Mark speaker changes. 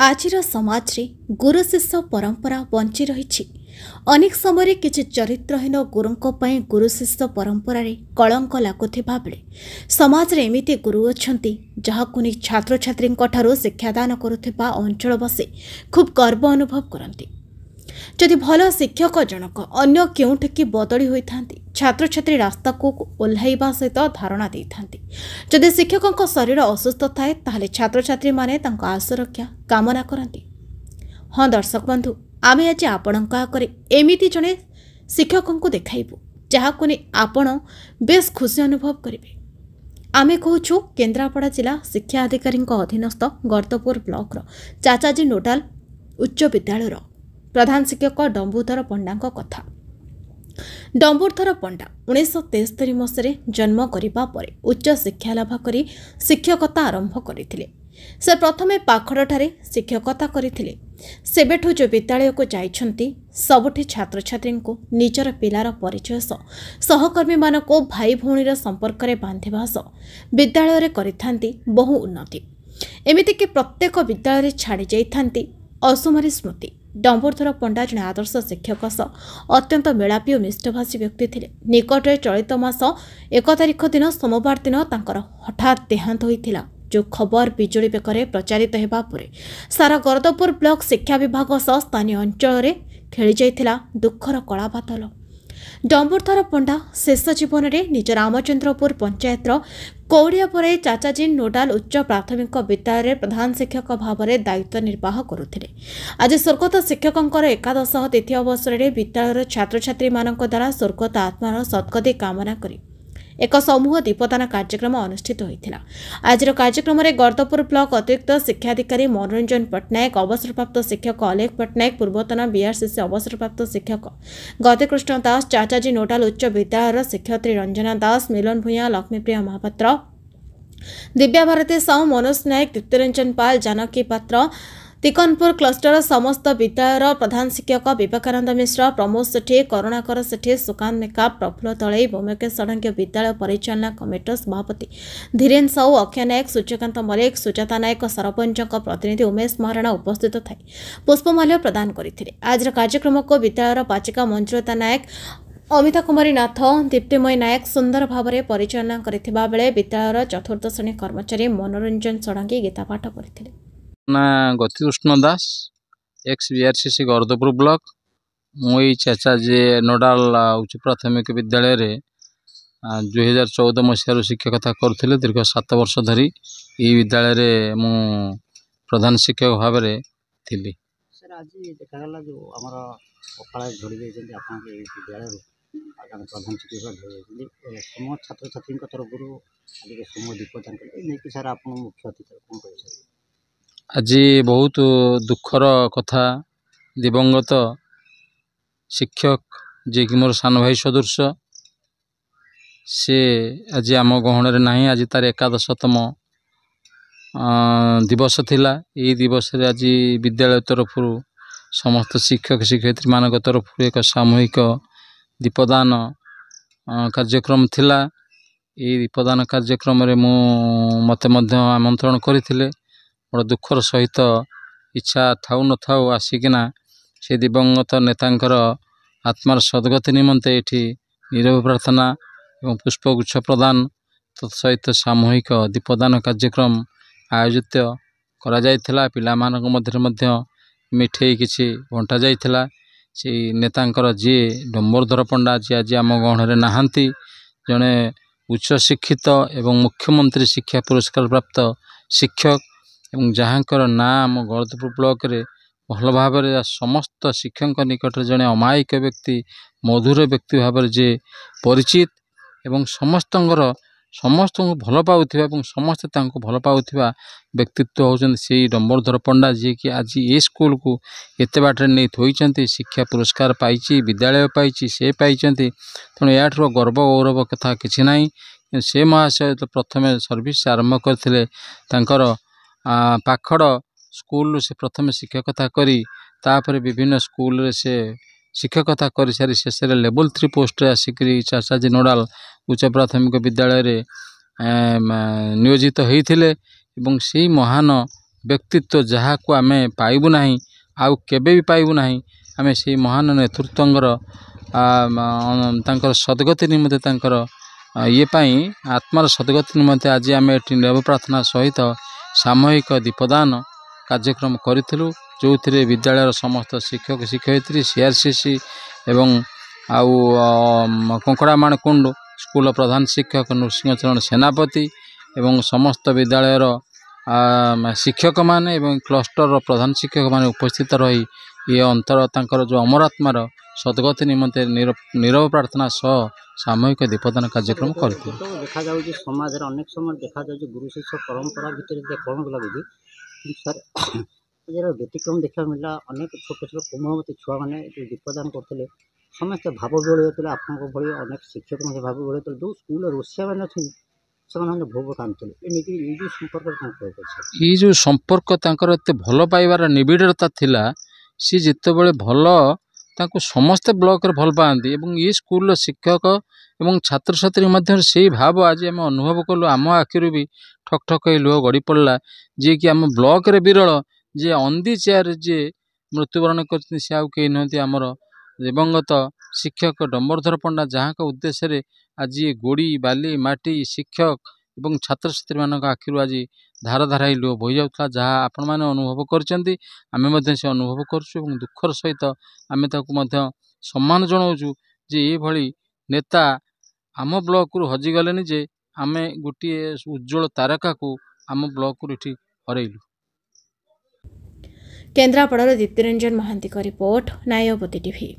Speaker 1: आजिर समाज रे गुरु शिष्य परंपरा बंची रही। अनेक समय किसी चरित्रहीन गुरुंक पई गुरु शिष्य परंपरा रे कलंक लागुथिबा बेले समाज रे एमिति गुरु अछंती जहाकु नि छात्र छात्री शिक्षादान करुथिबा अंचलवासी खूब गर्व अनुभव करती। जदि भल शिक्षक जनक अन्य केउठिकी बदली होइथांती छात्र छात्री रास्ता को ओह्लाइबा सहित धारणा देइथांती। जदि शिक्षकों शरीर असुस्थ थाए ताहले छात्र छात्री माने तांको आशुरक्षा कामना करती। हाँ दर्शक बंधु, आमे आज आपणक आगे एमिति जने शिक्षकों को देखाइबु जहाकु नि आपण बेस खुशी अनुभव करिवे। आमे कहूछु केन्द्रापड़ा जिला शिक्षा अधिकारी अधीनस्थ गर्दपुर ब्लॉक चाचाजी नोडाल उच्च विद्यालय प्रधान शिक्षक डम्बुधर पंडा कथा। डम्बुधर पंडा 1973 मसीह जन्म करने पर उच्च शिक्षा लाभ कर शिक्षकता आरंभ करते। से प्रथमे पाखड़े शिक्षकता करते। सेबेठु जो विद्यालय को जाइछंती सबुठी छात्र छात्री को निजर पिलार परिचय सहकर्मी मान को भाई भौणीर संपर्क में बांधिबा विद्यालय करिथांती बहु उन्नति। एमिति कि प्रत्येक विद्यालय छाड़ी जाइथांती असुमारी स्मृति। डम्बुधर पंडा जड़े आदर्श शिक्षक अत्यंत मेलापी और मिष्टभाषी व्यक्ति थे। निकटरे चलित मास 1 तारिख दिन सोमवार दिन तांकर हठात देहांत होइथिला। जो खबर बिजुली बेकरे प्रचारित हेबा परे सारा गर्दपुर ब्लॉक शिक्षा विभाग सह स्थानीय अंचल में खेली जाइथिला दुखर कला बादल। डम्बुधर पंडा शेष जीवन में निज रामचंद्रपुर पंचायत कौड़िया पर चाचाजी नोडाल उच्च प्राथमिक विद्यालय प्रधान शिक्षक भाव में दायित्व निर्वाह करुथिले। आज स्वर्गत शिक्षकों एकादश तिथि अवसर में विद्यालय छात्र छात्री द्वारा स्वर्गत आत्मार सद्गति कामना करी एक समूह दीपदान कार्यक्रम अनुष्ठित होता। आज कार्यक्रम में गर्दपुर ब्लॉक अतिरिक्त शिक्षाधिकारी मनोरंजन पट्टनायक, अवसरप्राप्त शिक्षक अलेख पट्टनायक, पूर्वतन बीआरसीसी अवसरप्राप्त शिक्षक गतिकृष्ण दास, चाचाजी नोडाल उच्च विद्यालय शिक्षयित्री रंजना दास, मिलन भूया, लक्ष्मीप्रिया महापात्र, दिव्या भारती साहू, मनोज नायक, दीप्तिरंजन पाल, जानकी पात्र, तिकनपुर क्लस्टर समस्त विद्यालय प्रधान शिक्षक विवेकानंद मिश्र, प्रमोद सेठी, करुणाकर सेठी, सुकांत मेका, प्रफुल्ल तलई, भौमिकेश षडंगी विद्यालय परिचालना कमिटर सभापति धीरेन साहू, अक्षय नायक, सूर्यकांत मल्लिक, सुजाता नायक, सरपंच प्रतिनिधि उमेश महाराणा उपस्थित थाई पुष्पमाल्य प्रदान करथिले। आज कार्यक्रम को विद्यालय पाचिका मंजुलता नायक, अमिता कुमारी नाथ, दीप्तिमयी नायक सुंदर भाव में परिचालना करथिबा बेले विद्यालय चतुर्थ श्रेणी कर्मचारी मनोरंजन षडंगी गीता पाठ करथिले।
Speaker 2: ना गतिकृष्ण दास एक्स बीआरसीसी गर्दपुर ब्लॉक मुई चाचाजी नोडाल उच्च प्राथमिक विद्यालय रे 2014 मसीह शिक्षकता करुले। दीर्घ 7 वर्ष धरी ये विद्यालय रे मु प्रधान शिक्षक भाव में थी।
Speaker 3: सर आज देखा जो आमर पखाड़ा झड़ी जाइए आप विद्यालय प्रधान शिक्षक सम छात्र छात्री तरफ समूह दीपदान करें सर आप मुख्य अतिथि कौन कह
Speaker 2: आज बहुत दुखर कथा दिवंगत शिक्षक जे कि मोर सान भाई सदृश से आज आम गहण ना। आज तार एकादशतम दिवस थिला। ये दिवस रे आज विद्यालय तरफ समस्त शिक्षक शिक्षयित्री मान तरफ एक सामूहिक दीपदान कार्यक्रम थिला। ये दीपदान कार्यक्रम रे मते मध्य आमंत्रण करथिले। बड़ दुखर सहित इच्छा थाउ न थाउ आसिकिना से दिवंगत नेतांकर आत्मार सद्गति निमंते एठी नीरव प्रार्थना एवं पुष्पगुच्छ प्रदान तत्सहित सामूहिक दीपदान कार्यक्रम आयोजित करा जायथिला। पिला मानक मध्य मिठेई किछि बंटा जायथिला। से नेतांकर जी डम्बुधर पंडा जी आज आम गहण नाहांती जड़े उच्च शिक्षित एवं मुख्यमंत्री शिक्षा पुरस्कार प्राप्त शिक्षक एवं जहाँकर नाम गर्दपुर ब्लॉक रे भल भाव समस्त शिक्षक निकट जड़े अमायिक व्यक्ति मधुर व्यक्ति भाव जे परिचित एवं समस्त को भल पाउथिबा एवं समस्त तांको भल पाउथिबा व्यक्तित्व होचन से डम्बुधर पंडा जी कि आज ये स्कूल को एते बाटे नहीं थोइचंती। शिक्षा पुरस्कार पाइची, विद्यालय पाइची, से पाइचंती। तेणु याठर गर्व गौरव कथा किछि नाही। से महाशय तो प्रथमे सर्विस आरंभ करथिले तांकर पाखड़ स्कूल से प्रथम शिक्षकता करी तापर विभिन्न स्कूल रे से शिक्षकता कर सारी शेष लेवल 3 पोस्ट आसिक चाचाजी नोडाल उच्च प्राथमिक विद्यालय रे नियोजित होते। से महान ବ୍ୟକ୍ତିତ୍ୱ ଯାହାକୁ ଆମେ ପାଇବୁ ନାହିଁ, ଆଉ କେବେ ବି ପାଇବୁ ନାହିଁ। ଆମେ ସେଇ ମହାନ ନେତୃତ୍ୱଙ୍କର ତାଙ୍କର ସଦ୍ଗତି ନିମନ୍ତେ ତାଙ୍କର ଇଏ ପାଇଁ ଆତ୍ମାର ସଦ୍ଗତି ନିମନ୍ତେ ଆଜି ଆମେ ଏଠି ନିରବ ପ୍ରାର୍ଥନା ସହିତ ସାମୂହିକ ଦୀପଦାନ କାର୍ଯ୍ୟକ୍ରମ କରିଥିଲୁ, ଯେଉଁଥିରେ ବିଦ୍ୟାଳୟର ସମସ୍ତ ଶିକ୍ଷକ ଶିକ୍ଷୟିତ୍ରୀ, CRCC ଏବଂ ଆଉ କଙ୍କଡ଼ାମାଣ କୁଣ୍ଡ ସ୍କୁଲ ପ୍ରଧାନ ଶିକ୍ଷକ ନୃସିଂହଚରଣ ସେନାପତି ଏବଂ ସମସ୍ତ ବିଦ୍ୟାଳୟର ଶିକ୍ଷକମାନେ ଏବଂ କ୍ଲଷ୍ଟରର ପ୍ରଧାନ ଶିକ୍ଷକମାନେ ଉପସ୍ଥିତ ରହି ଏ ଅନ୍ତର ତାଙ୍କର ଯେଉଁ ଅମରାତ୍ମାର ସଦ୍ଗତି ନିମନ୍ତେ ନିରବ ପ୍ରାର୍ଥନା ସହ ସାମୂହିକ ଦୀପଦାନ କାର୍ଯ୍ୟକ୍ରମ କରିଥିଲେ।
Speaker 3: ଦେଖାଯାଉଛି ସମାଜରେ ଅନେକ ସମୟ ଦେଖାଯାଉଛି ଗୁରୁ ଶିଷ୍ୟ ପରମ୍ପରା ଭିତରେ କ'ଣ ଲାଗୁଛି ସାର୍, ଆଜିର ବ୍ୟତିକ୍ରମ ଦେଖିବାକୁ ମିଳିଲା। ଅନେକ ଛୋଟ ଛୋଟ କୋମଳମତି ଛୁଆମାନେ ଯେଉଁ ଦୀପଦାନ କରୁଥିଲେ ସମସ୍ତେ ଭାବ ବିହ୍ୱଳ ହେଉଥିଲେ। ଆପଣଙ୍କ ଭଳି ଅନେକ ଶିକ୍ଷକ ମଧ୍ୟ ଭାବ ବିହ୍ୱଳ ହେଉଥିଲେ। ଯେଉଁ ସ୍କୁଲର ରୋଷିଆମାନେ ଅଛନ୍ତି ସେମାନେ ଭୋଗ କାନ୍ଦୁଥିଲେ। ଏମିତି ଏଇ ଯେଉଁ ସମ୍ପର୍କରେ କ'ଣ କହିପାରିବେ?
Speaker 2: ଏଇ ଯେଉଁ ସମ୍ପର୍କ ତାଙ୍କର ଏତେ ଭଲ ପାଇବାର ନିବିଡ଼ତା ଥିଲା, ସିଏ ଯେତେବେଳେ ଭଲ ତାଙ୍କୁ ସମସ୍ତେ ବ୍ଲକରେ ଭଲ ପାଆନ୍ତି ଏବଂ ଏ ସ୍କୁଲର ଶିକ୍ଷକ ଏବଂ ଛାତ୍ରଛାତ୍ରୀ ମଧ୍ୟରେ ସେଇ ଭାବ ଆଜି ଆମେ ଅନୁଭବ କଲୁ। ଆମ ଆଖିରୁ ବି ଠକ୍ ଠକ୍ ହେଇ ଲୁହ ଗଡ଼ି ପଡ଼ିଲା, ଯିଏକି ଆମ ବ୍ଲକରେ ବିରଳ, ଯିଏ ଅନ୍ଦି ଚେୟାରରେ ଯିଏ ମୃତ୍ୟୁବରଣ କରିଛନ୍ତି ସେ ଆଉ କେହି ନୁହନ୍ତି, ଆମର ଦିବଙ୍ଗତ ଶିକ୍ଷକ ଡମ୍ବରଧର ପଣ୍ଡା, ଯାହାଙ୍କ ଉଦ୍ଦେଶ୍ୟରେ ଆଜି ଗୋଡ଼ି ବାଲି ମାଟି ଶିକ୍ଷକ ଏବଂ ଛାତ୍ରଛାତ୍ରୀମାନଙ୍କ ଆଖିରୁ ଆଜି ଧାର ଧାର ହେଇ ଲୁହ ବୋହି ଯାଉଥିଲା। ଯାହା ଆପଣମାନେ ଅନୁଭବ କରିଛନ୍ତି, ଆମେ ମଧ୍ୟ ସେ ଅନୁଭବ କରୁଛୁ ଏବଂ ଦୁଃଖର ସହିତ ଆମେ ତାକୁ ମଧ୍ୟ ସମ୍ମାନ ଜଣାଉଛୁ ଯେ ଏଇଭଳି ନେତା ଆମ ବ୍ଲକରୁ ହଜିଗଲେନି, ଯେ ଆମେ ଗୋଟିଏ ଉଜ୍ଜ୍ୱଳ ତାରକାକୁ ଆମ ବ୍ଲକରୁ ଏଠି ହରେଇଲୁ।
Speaker 1: କେନ୍ଦ୍ରାପଡ଼ାର ଦୀପ୍ତିରଞ୍ଜନ ମହାନ୍ତିଙ୍କ ରିପୋର୍ଟ, ନ୍ୟାୟବତୀ ଟିଭି।